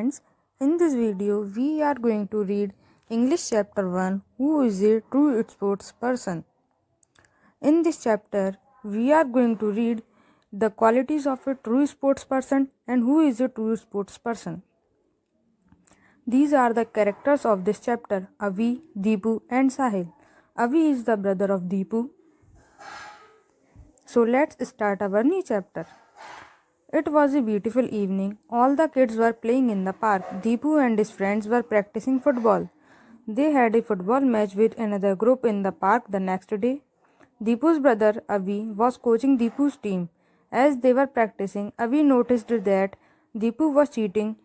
friends, in this video we are going to read English chapter 1, Who is a True Sports Person. In this chapter we are going to read the qualities of a true sports person and who is a true sports person. These are the characters of this chapter: Avi, Deepu and Sahil. Avi is the brother of Deepu. So let's start our new chapter. It was a beautiful evening. All the kids were playing in the park. Deepu and his friends were practicing football. They had a football match with another group in the park the next day. Deepu's brother Avi was coaching Deepu's team. As they were practicing, Avi noticed that Deepu was cheating.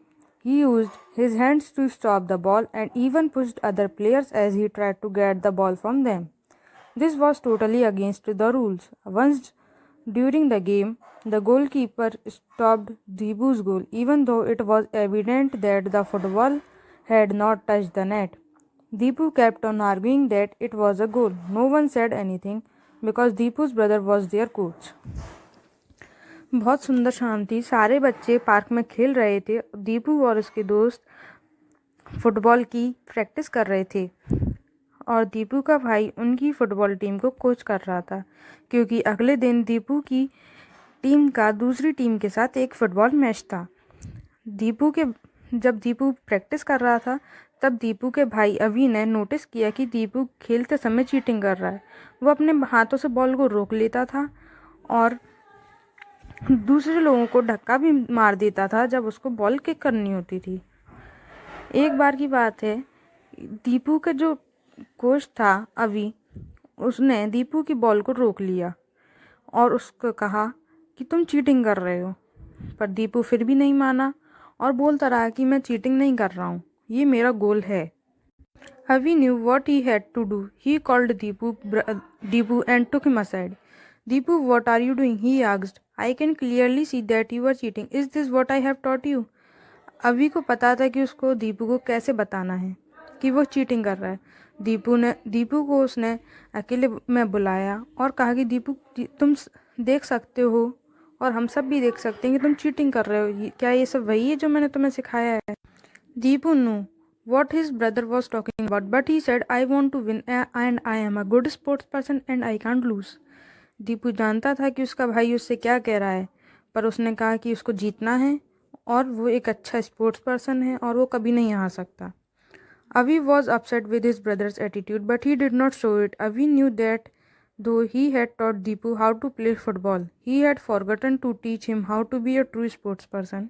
He used his hands to stop the ball and even pushed other players as he tried to get the ball from them. This was totally against the rules. Once during the game, the goalkeeper stopped Deepu's goal, even though it was evident that the football had not touched the net. Deepu kept on arguing that it was a goal. No one said anything because Deepu's brother was their coach. बहुत सुंदर शाम थी। सारे बच्चे park में खेल रहे थे। दीपू और उसके दोस्त फुटबॉल की प्रैक्टिस कर रहे थे और दीपू का भाई उनकी फुटबॉल टीम को कोच कर रहा था, क्योंकि अगले दिन दीपू की टीम का दूसरी टीम के साथ एक फुटबॉल मैच था। जब दीपू प्रैक्टिस कर रहा था तब दीपू के भाई अवी ने नोटिस किया कि दीपू खेलते समय चीटिंग कर रहा है। वो अपने हाथों से बॉल को रोक लेता था और दूसरे लोगों को धक्का भी मार देता था जब उसको बॉल किक करनी होती थी। एक बार की बात है, दीपू का जो कोच था अवी, उसने दीपू की बॉल को रोक लिया और उसको कहा कि तुम चीटिंग कर रहे हो, पर दीपू फिर भी नहीं माना और बोलता रहा कि मैं चीटिंग नहीं कर रहा हूँ, ये मेरा गोल है। Avi knew what he had to do. He called Deepu and took him aside. Deepu, what are you doing? He asked. I can clearly see that you are cheating. Is this what I have taught you? अवी को पता था कि उसको दीपू को कैसे बताना है कि वो चीटिंग कर रहा है। दीपू को उसने अकेले में बुलाया और कहा कि दीपू, तुम देख सकते हो और हम सब भी देख सकते हैं कि तुम चीटिंग कर रहे हो। क्या ये सब वही है जो मैंने तुम्हें सिखाया है? Deepu knew what his brother was talking about, but he said, I want to win and I am a good sports person and I can't lose. Deepu जानता था कि उसका भाई उससे क्या कह रहा है, पर उसने कहा कि उसको जीतना है और वो एक अच्छा स्पोर्ट्स पर्सन है और वो कभी नहीं हार सकता। Avi was upset with his brother's attitude, but he did not show it. Avi knew that though he had taught Deepu how to play football, he had forgotten to teach him how to be a true sports person.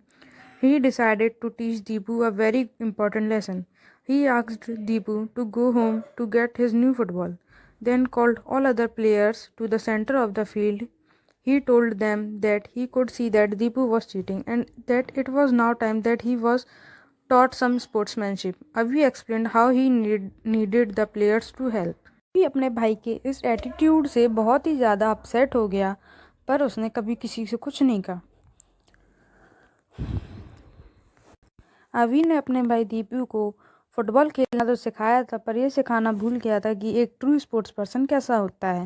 He decided to teach Deepu a very important lesson. He asked Deepu to go home to get his new football, then called all other players to the center of the field. He told them that he could see that Deepu was cheating and that it was now time that he was taught some sportsmanship. Avi explained how he needed the players to help. अभी अपने भाई के इस attitude से बहुत ही ज़्यादा upset हो गया, पर उसने कभी किसी से कुछ नहीं कहा। अवी ने अपने भाई दीपू को फुटबॉल खेलना तो सिखाया था, पर यह सिखाना भूल गया था कि एक ट्रू स्पोर्ट्स पर्सन कैसा होता है।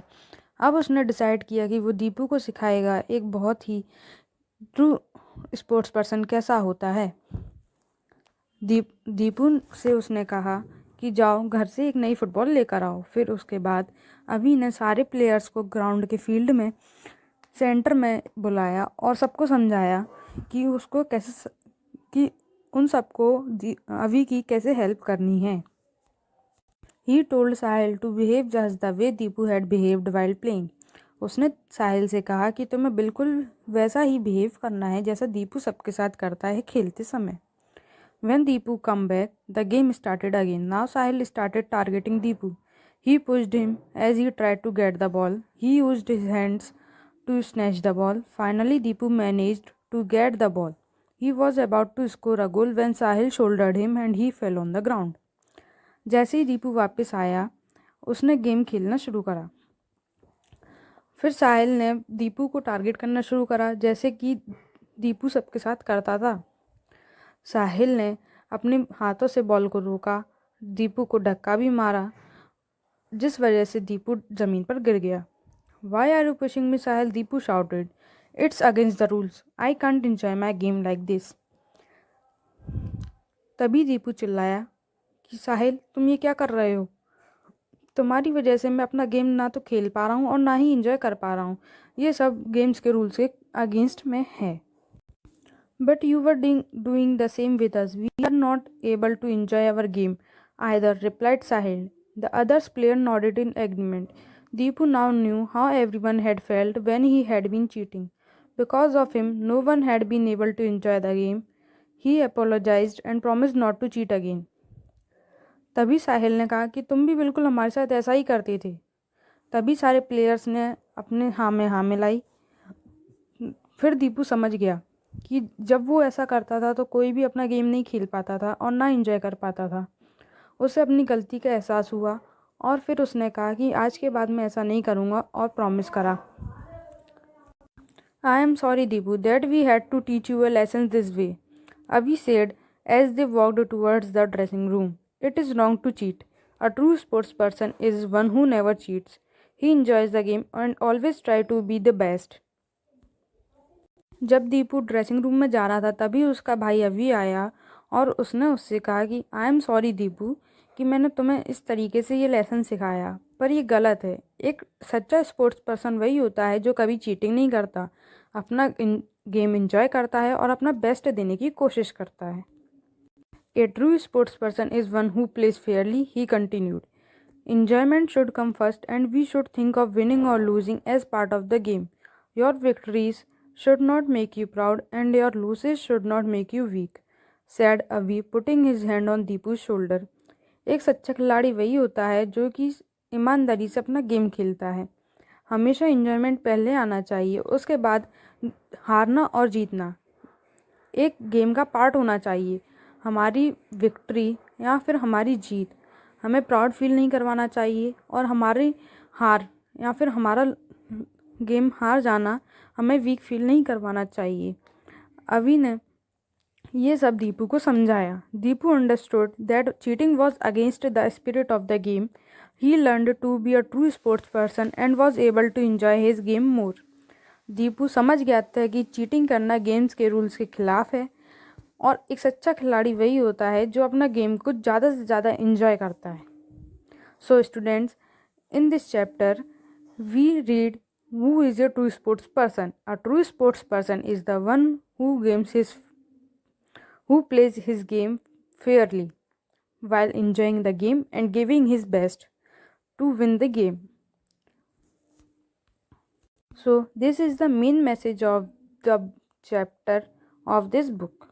अब उसने डिसाइड किया कि वो दीपू को सिखाएगा एक बहुत ही ट्रू स्पोर्ट्स पर्सन कैसा होता है। दीपू से उसने कहा कि जाओ घर से एक नई फुटबॉल लेकर आओ। फिर उसके बाद अभी ने सारे प्लेयर्स को ग्राउंड के फील्ड में सेंटर में बुलाया और सबको समझाया कि उसको कैसे कि उन सबको अभी की कैसे हेल्प करनी है। He told Sahil to behave just the way Deepu had behaved while playing. उसने साहिल से कहा कि तुम्हें बिल्कुल वैसा ही बिहेव करना है जैसा दीपू सबके साथ करता है खेलते समय। When Deepu come back, the game started again. Now Sahil started targeting Deepu. He pushed him as he tried to get the ball. He used his hands to snatch the ball. Finally, Deepu managed to get the ball. He was about to score a goal when Sahil shouldered him and he fell on the ground. जैसे ही दीपू वापस आया, उसने game खेलना शुरू करा। फिर साहिल ने दीपू को टारगेट करना शुरू करा जैसे कि दीपू सबके साथ करता था। साहिल ने अपने हाथों से बॉल को रोका, दीपू को धक्का भी मारा, जिस वजह से दीपू ज़मीन पर गिर गया। Why are you pushing me, Sahil? Deepu shouted. It's against the rules. I can't enjoy my game like this. तभी दीपू चिल्लाया कि साहिल, तुम ये क्या कर रहे हो? तुम्हारी वजह से मैं अपना गेम ना तो खेल पा रहा हूँ और ना ही इंजॉय कर पा रहा हूँ। ये सब गेम्स के रूल्स के अगेंस्ट में है। But you were doing the same with us, we are not able to enjoy our game either, replied Sahil. The other player nodded in agreement. Deepu now knew how everyone had felt when he had been cheating. Because of him, no one had been able to enjoy the game. He apologized and promised not to cheat again. तभी साहिल ने कहा कि तुम भी बिल्कुल हमारे साथ ऐसा ही करते थे। तभी सारे प्लेयर्स ने अपने हाँ में हाँ मिलाई। फिर दीपू समझ गया कि जब वो ऐसा करता था तो कोई भी अपना गेम नहीं खेल पाता था और ना एंजॉय कर पाता था। उसे अपनी गलती का एहसास हुआ और फिर उसने कहा कि आज के बाद मैं ऐसा नहीं करूँगा और प्रॉमिस करा। I am sorry Deepu that we had to teach you a lesson this way, Abhi said as they walked towards the dressing room. It is wrong to cheat. A true sports person is one who never cheats. He enjoys the game and always try to be the best. जब Deepu dressing room में जा रहा था तभी उसका भाई अभी आया और उसने उससे कहा कि आई एम सॉरी दीपू कि मैंने तुम्हें इस तरीके से ये लेसन सिखाया, पर ये गलत है। एक सच्चा स्पोर्ट्स पर्सन वही होता है जो कभी चीटिंग नहीं करता, अपना गेम एंजॉय करता है और अपना बेस्ट देने की कोशिश करता है। A true sports person is one who plays fairly, he continued. Enjoyment should come first, and we should think of winning or losing as part of the game. Your victories should not make you proud, and your losses should not make you weak, said Avi, putting his hand on Deepu's shoulder. एक सच्चा खिलाड़ी वही होता है जो कि ईमानदारी से अपना गेम खेलता है। हमेशा इंजॉयमेंट पहले आना चाहिए, उसके बाद हारना और जीतना एक गेम का पार्ट होना चाहिए। हमारी विक्ट्री या फिर हमारी जीत हमें प्राउड फील नहीं करवाना चाहिए और हमारी हार या फिर हमारा गेम हार जाना हमें वीक फील नहीं करवाना चाहिए। अभी ने ये सब दीपू को समझाया। Deepu understood that cheating was against the spirit of the game. He learned to be a true sports person and was able to enjoy his game more. Deepu समझ गया था कि चीटिंग करना गेम्स के रूल्स के खिलाफ है और एक सच्चा खिलाड़ी वही होता है जो अपना गेम को ज़्यादा से ज़्यादा एंजॉय करता है। So students, in this chapter we read who is a true sports person. A true sports person is the one who plays his game fairly while enjoying the game and giving his best to win the game. So this is the main message of the chapter of this book.